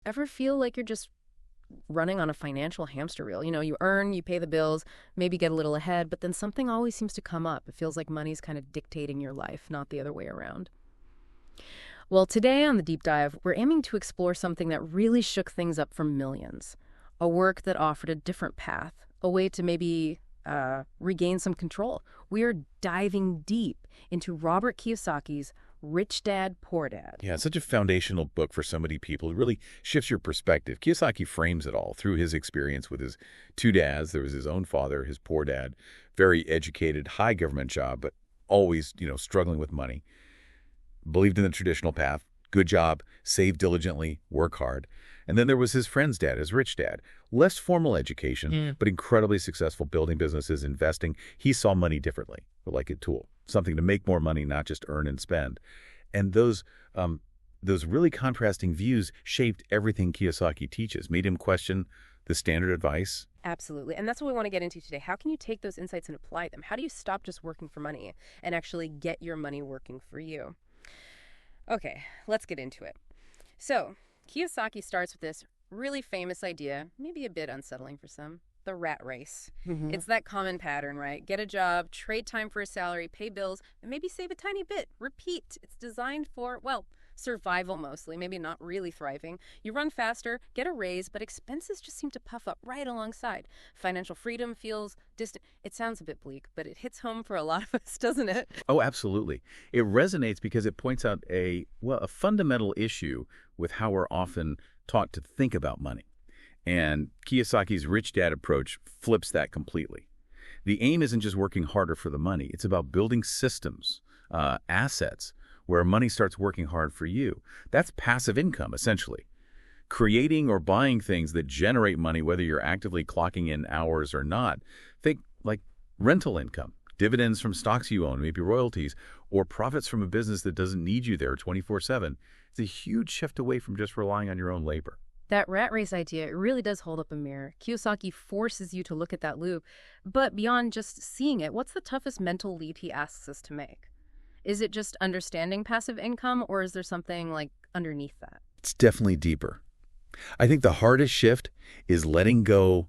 Ever feel like you're just running on a financial hamster wheel? You earn, you pay the bills, maybe get a little ahead, but then something always seems to come up. It feels like money's kind of dictating your life, not the other way around. Well, today on the deep dive, we're aiming to explore something that really shook things up for millions. A work that offered a different path, a way to maybe regain some control. We're diving deep into Robert Kiyosaki's Rich Dad, Poor Dad. Yeah, it's such a foundational book for so many people. It really shifts your perspective. Kiyosaki frames it all through his experience with his two dads. There was his own father, his poor dad, very educated, high government job, but always, struggling with money. Believed in the traditional path, good job, save diligently, work hard. And then there was his friend's dad, his rich dad. Less formal education, but incredibly successful building businesses, investing. He saw money differently, like a tool, something to make more money, not just earn and spend. And those really contrasting views shaped everything Kiyosaki teaches, made him question the standard advice. Absolutely. And that's what we want to get into today. How can you take those insights and apply them? How do you stop just working for money and actually get your money working for you? Okay, let's get into it. So, Kiyosaki starts with this really famous idea, maybe a bit unsettling for some, the rat race. It's that common pattern, right? Get a job, trade time for a salary, pay bills, and maybe save a tiny bit. Repeat. It's designed for, well, survival mostly, maybe not really thriving. You run faster, get a raise, but expenses just seem to puff up right alongside. Financial freedom feels distant. It sounds a bit bleak, but it hits home for a lot of us, doesn't it? Oh, absolutely. It resonates because it points out a fundamental issue with how we're often taught to think about money. And Kiyosaki's Rich Dad approach flips that completely. The aim isn't just working harder for the money. It's about building systems, assets, where money starts working hard for you. That's passive income, essentially. Creating or buying things that generate money, whether you're actively clocking in hours or not. Think like rental income, dividends from stocks you own, maybe royalties, or profits from a business that doesn't need you there 24/7. It's a huge shift away from just relying on your own labor. That rat race idea, it really does hold up a mirror. Kiyosaki forces you to look at that loop. But beyond just seeing it, what's the toughest mental leap he asks us to make? Is it just understanding passive income, or is there something like underneath that? It's definitely deeper. I think the hardest shift is letting go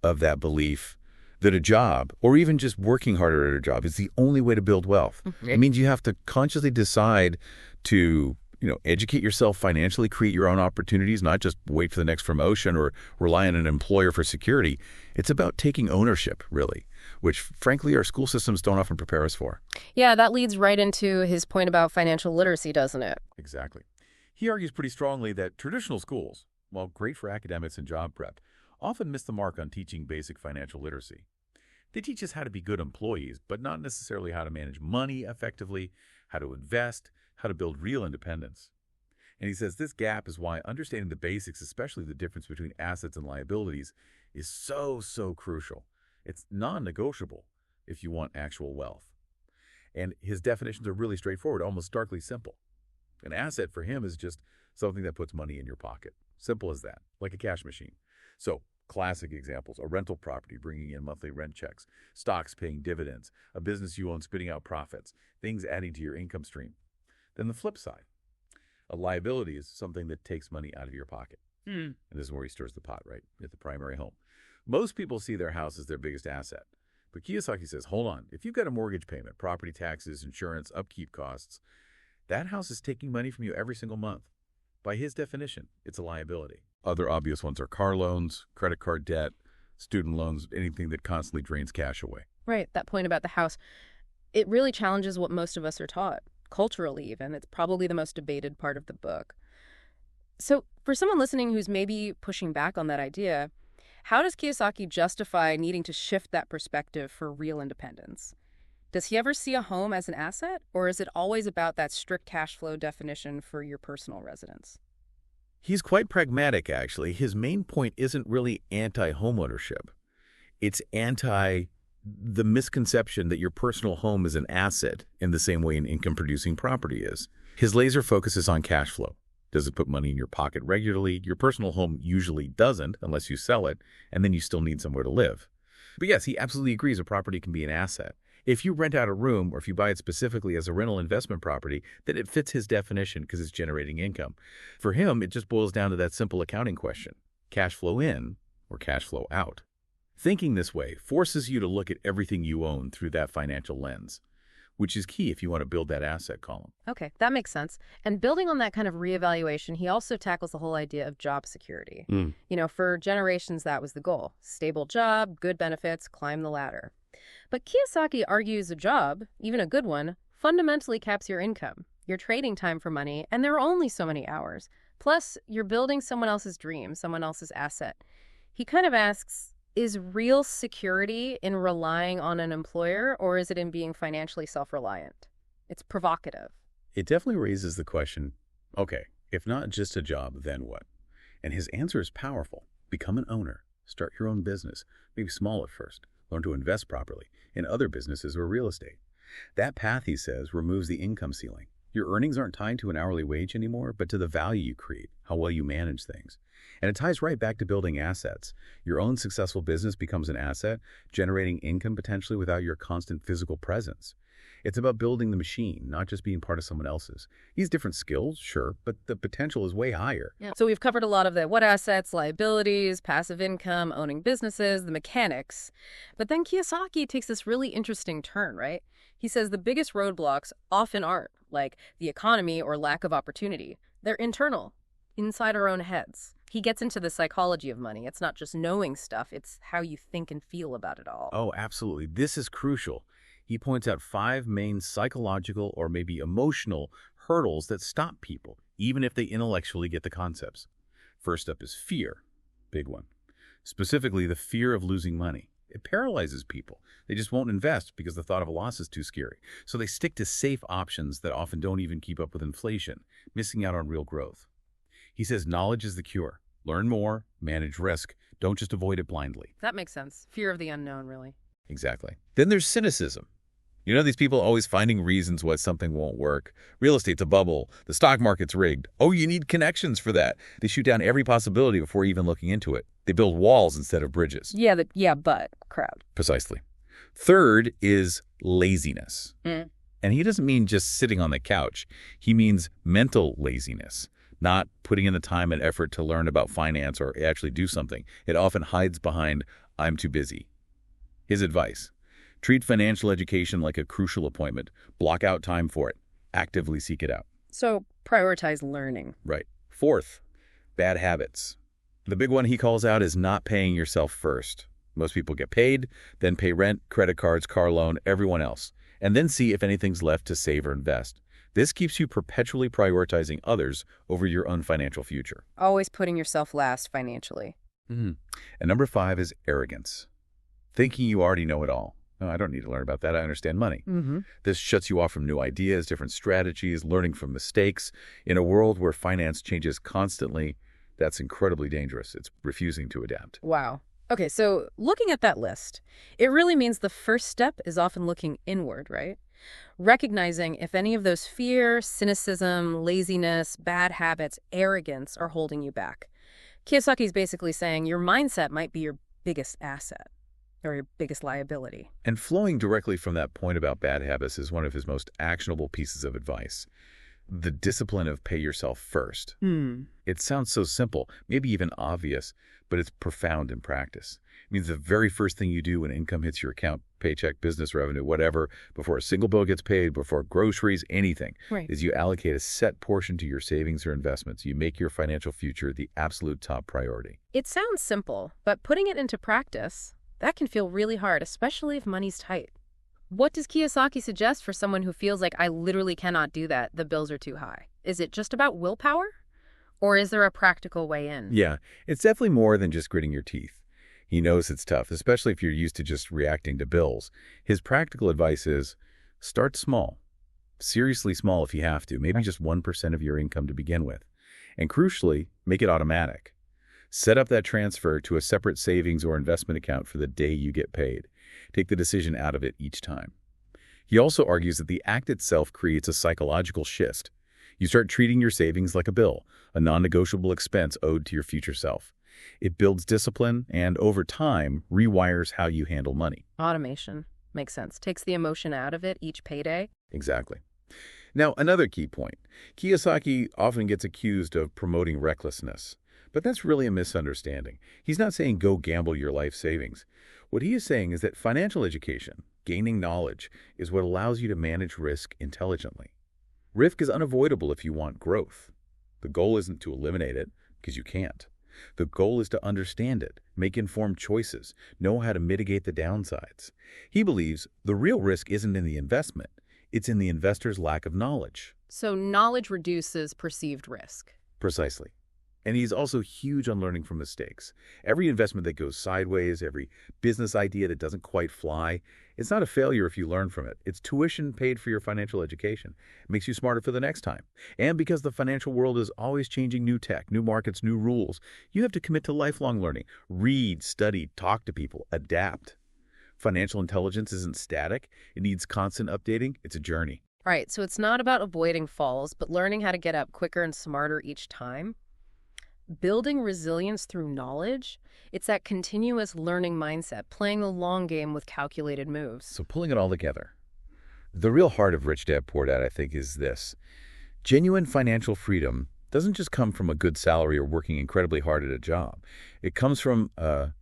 of that belief that a job, or even just working harder at a job, is the only way to build wealth. It means you have to consciously decide to educate yourself financially, create your own opportunities, not just wait for the next promotion or rely on an employer for security. It's about taking ownership, really, which, frankly, our school systems don't often prepare us for. Yeah, that leads right into his point about financial literacy, doesn't it? Exactly. He argues pretty strongly that traditional schools, while great for academics and job prep, often miss the mark on teaching basic financial literacy. They teach us how to be good employees, but not necessarily how to manage money effectively, how to invest, how to build real independence. And he says this gap is why understanding the basics, especially the difference between assets and liabilities, is so crucial. It's non-negotiable if you want actual wealth. And his definitions are really straightforward, almost starkly simple. An asset for him is just something that puts money in your pocket. Simple as that, like a cash machine. So, classic examples, a rental property bringing in monthly rent checks, stocks paying dividends, a business you own spitting out profits, things adding to your income stream. Then the flip side, a liability is something that takes money out of your pocket. And this is where he stirs the pot, right, at the primary home. Most people see their house as their biggest asset. But Kiyosaki says, hold on, if you've got a mortgage payment, property taxes, insurance, upkeep costs, that house is taking money from you every single month. By his definition, it's a liability. Other obvious ones are car loans, credit card debt, student loans, anything that constantly drains cash away. Right, that point about the house, it really challenges what most of us are taught, culturally even. It's probably the most debated part of the book. So for someone listening who's maybe pushing back on that idea, how does Kiyosaki justify needing to shift that perspective for real independence? Does he ever see a home as an asset, or is it always about that strict cash flow definition for your personal residence? He's quite pragmatic, actually. His main point isn't really anti-homeownership. It's anti the misconception that your personal home is an asset in the same way an income-producing property is. His laser focus is on cash flow. Does it put money in your pocket regularly? Your personal home usually doesn't unless you sell it, and then you still need somewhere to live. But yes, he absolutely agrees a property can be an asset. If you rent out a room or if you buy it specifically as a rental investment property, then it fits his definition because it's generating income. For him, it just boils down to that simple accounting question: cash flow in or cash flow out. Thinking this way forces you to look at everything you own through that financial lens, which is key if you want to build that asset column. Okay, that makes sense. And building on that kind of reevaluation, he also tackles the whole idea of job security. For generations, that was the goal. Stable job, good benefits, climb the ladder. But Kiyosaki argues a job, even a good one, fundamentally caps your income. You're trading time for money, and there are only so many hours. Plus, you're building someone else's dream, someone else's asset. He kind of asks, is real security in relying on an employer, or is it in being financially self-reliant? It's provocative. It definitely raises the question, okay, if not just a job, then what? And his answer is powerful. Become an owner. Start your own business, maybe small at first. Learn to invest properly in other businesses or real estate. That path, he says, removes the income ceiling. Your earnings aren't tied to an hourly wage anymore, but to the value you create, how well you manage things. And it ties right back to building assets. Your own successful business becomes an asset, generating income potentially without your constant physical presence. It's about building the machine, not just being part of someone else's. He has different skills, sure, but the potential is way higher. Yeah. So we've covered a lot of the what assets, liabilities, passive income, owning businesses, the mechanics. But then Kiyosaki takes this really interesting turn, right? He says the biggest roadblocks often aren't, like the economy or lack of opportunity. They're internal, inside our own heads. He gets into the psychology of money. It's not just knowing stuff, it's how you think and feel about it all. Oh, absolutely. This is crucial. He points out 5 main psychological or maybe emotional hurdles that stop people, even if they intellectually get the concepts. First up is fear. Big one. Specifically, the fear of losing money. It paralyzes people. They just won't invest because the thought of a loss is too scary. So they stick to safe options that often don't even keep up with inflation, missing out on real growth. He says knowledge is the cure. Learn more, manage risk. Don't just avoid it blindly. That makes sense. Fear of the unknown, really. Exactly. Then there's cynicism. You know, these people always finding reasons why something won't work. Real estate's a bubble. The stock market's rigged. Oh, you need connections for that. They shoot down every possibility before even looking into it. They build walls instead of bridges. But crowd. Precisely. Third is laziness. And he doesn't mean just sitting on the couch. He means mental laziness, not putting in the time and effort to learn about finance or actually do something. It often hides behind, I'm too busy. His advice: treat financial education like a crucial appointment. Block out time for it. Actively seek it out. So prioritize learning. Right. Fourth, bad habits. The big one he calls out is not paying yourself first. Most people get paid, then pay rent, credit cards, car loan, everyone else, and then see if anything's left to save or invest. This keeps you perpetually prioritizing others over your own financial future. Always putting yourself last financially. And number 5 is arrogance. Thinking you already know it all. No, I don't need to learn about that. I understand money. This shuts you off from new ideas, different strategies, learning from mistakes. In a world where finance changes constantly, that's incredibly dangerous. It's refusing to adapt. Wow. Okay, so looking at that list, it really means the first step is often looking inward, right? Recognizing if any of those fear, cynicism, laziness, bad habits, arrogance are holding you back. Kiyosaki's basically saying your mindset might be your biggest asset or your biggest liability. And flowing directly from that point about bad habits is one of his most actionable pieces of advice. The discipline of pay yourself first. It sounds so simple, maybe even obvious, but it's profound in practice. It means the very first thing you do when income hits your account, paycheck, business revenue, whatever, before a single bill gets paid, before groceries, anything, is you allocate a set portion to your savings or investments. You make your financial future the absolute top priority. It sounds simple, but putting it into practice, that can feel really hard, especially if money's tight. What does Kiyosaki suggest for someone who feels like I literally cannot do that, the bills are too high? Is it just about willpower? Or is there a practical way in? Yeah, it's definitely more than just gritting your teeth. He knows it's tough, especially if you're used to just reacting to bills. His practical advice is start small. Seriously small if you have to, maybe just 1% of your income to begin with. And crucially, make it automatic. Set up that transfer to a separate savings or investment account for the day you get paid. Take the decision out of it each time. He also argues that the act itself creates a psychological shift. You start treating your savings like a bill, a non-negotiable expense owed to your future self. It builds discipline and, over time, rewires how you handle money. Automation. Makes sense. Takes the emotion out of it each payday. Exactly. Now, another key point. Kiyosaki often gets accused of promoting recklessness, but that's really a misunderstanding. He's not saying go gamble your life savings. What he is saying is that financial education, gaining knowledge, is what allows you to manage risk intelligently. Risk is unavoidable if you want growth. The goal isn't to eliminate it, because you can't. The goal is to understand it, make informed choices, know how to mitigate the downsides. He believes the real risk isn't in the investment, it's in the investor's lack of knowledge. So knowledge reduces perceived risk. Precisely. And he's also huge on learning from mistakes. Every investment that goes sideways, every business idea that doesn't quite fly, it's not a failure if you learn from it. It's tuition paid for your financial education. It makes you smarter for the next time. And because the financial world is always changing new tech, new markets, new rules, you have to commit to lifelong learning. Read, study, talk to people, adapt. Financial intelligence isn't static. It needs constant updating. It's a journey. Right, so it's not about avoiding falls, but learning how to get up quicker and smarter each time. Building resilience through knowledge, it's that continuous learning mindset, playing the long game with calculated moves. So pulling it all together, the real heart of Rich Dad Poor Dad, I think, is this. Genuine financial freedom doesn't just come from a good salary or working incredibly hard at a job. It comes from a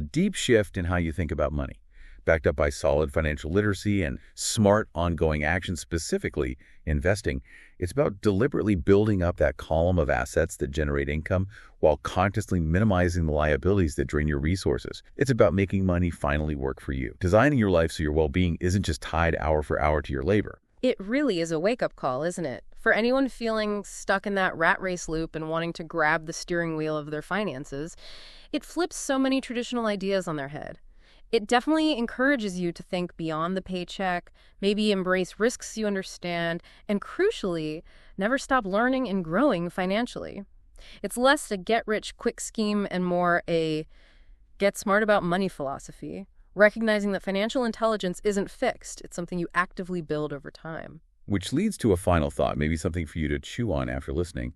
deep shift in how you think about money, backed up by solid financial literacy and smart ongoing action, specifically investing. It's about deliberately building up that column of assets that generate income while consciously minimizing the liabilities that drain your resources. It's about making money finally work for you, designing your life so your well-being isn't just tied hour for hour to your labor. It really is a wake-up call, isn't it? For anyone feeling stuck in that rat race loop and wanting to grab the steering wheel of their finances, it flips so many traditional ideas on their head. It definitely encourages you to think beyond the paycheck, maybe embrace risks you understand, and crucially, never stop learning and growing financially. It's less a get-rich-quick scheme and more a get smart about money philosophy, recognizing that financial intelligence isn't fixed. It's something you actively build over time. Which leads to a final thought, maybe something for you to chew on after listening.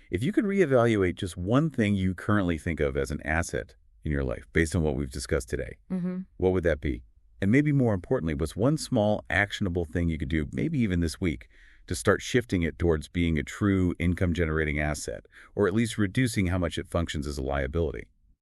If you could reevaluate just one thing you currently think of as an asset in your life, based on what we've discussed today, what would that be? And maybe more importantly, what's one small actionable thing you could do, maybe even this week, to start shifting it towards being a true income-generating asset, or at least reducing how much it functions as a liability?